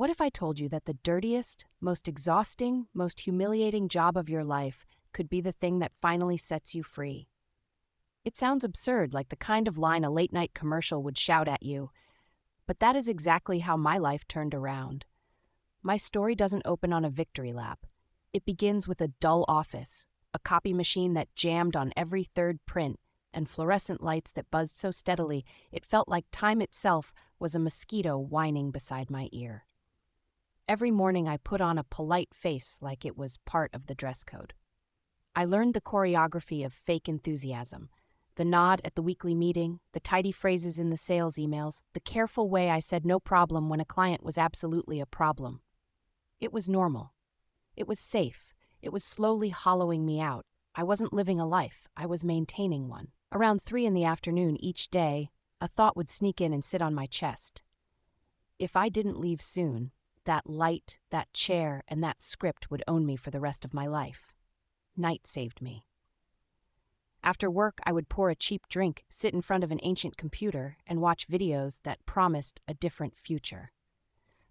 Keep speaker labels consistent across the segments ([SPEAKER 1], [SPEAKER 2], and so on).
[SPEAKER 1] What if I told you that the dirtiest, most exhausting, most humiliating job of your life could be the thing that finally sets you free? It sounds absurd, like the kind of line a late-night commercial would shout at you, but that is exactly how my life turned around. My story doesn't open on a victory lap. It begins with a dull office, a copy machine that jammed on every third print, and fluorescent lights that buzzed so steadily it felt like time itself was a mosquito whining beside my ear. Every morning I put on a polite face like it was part of the dress code. I learned the choreography of fake enthusiasm, the nod at the weekly meeting, the tidy phrases in the sales emails, the careful way I said no problem when a client was absolutely a problem. It was normal. It was safe. It was slowly hollowing me out. I wasn't living a life. I was maintaining one. Around 3 in the afternoon each day, a thought would sneak in and sit on my chest. If I didn't leave soon, that light, that chair, and that script would own me for the rest of my life. Night saved me. After work, I would pour a cheap drink, sit in front of an ancient computer, and watch videos that promised a different future.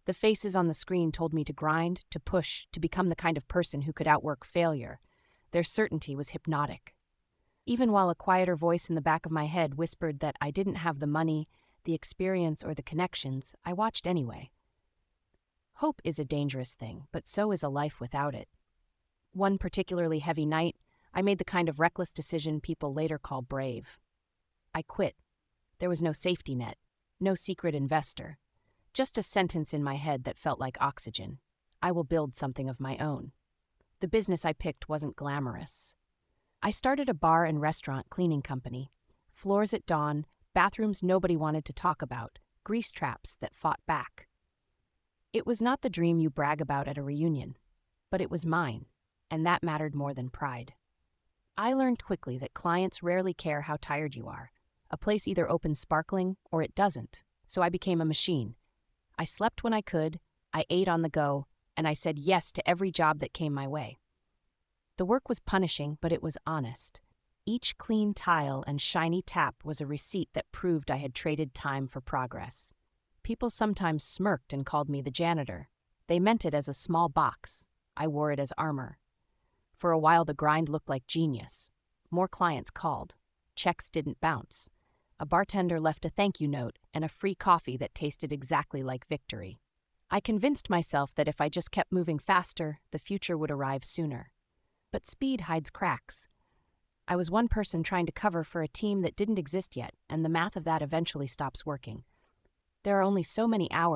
[SPEAKER 1] The faces on the screen told me to grind, to push, to become the kind of person who could outwork failure. Their certainty was hypnotic. Even while a quieter voice in the back of my head whispered that I didn't have the money, the experience, or the connections, I watched anyway. Hope is a dangerous thing, but so is a life without it. One particularly heavy night, I made the kind of reckless decision people later call brave. I quit. There was no safety net, no secret investor. Just a sentence in my head that felt like oxygen. I will build something of my own. The business I picked wasn't glamorous. I started a bar and restaurant cleaning company. Floors at dawn, bathrooms nobody wanted to talk about, grease traps that fought back. It was not the dream you brag about at a reunion, but it was mine, and that mattered more than pride. I learned quickly that clients rarely care how tired you are. A place either opens sparkling or it doesn't, so I became a machine. I slept when I could, I ate on the go, and I said yes to every job that came my way. The work was punishing, but it was honest. Each clean tile and shiny tap was a receipt that proved I had traded time for progress. People sometimes smirked and called me the janitor. They meant it as a small box. I wore it as armor. For a while, the grind looked like genius. More clients called. Checks didn't bounce. A bartender left a thank you note and a free coffee that tasted exactly like victory. I convinced myself that if I just kept moving faster, the future would arrive sooner. But speed hides cracks. I was one person trying to cover for a team that didn't exist yet, and the math of that eventually stops working. There are only so many hours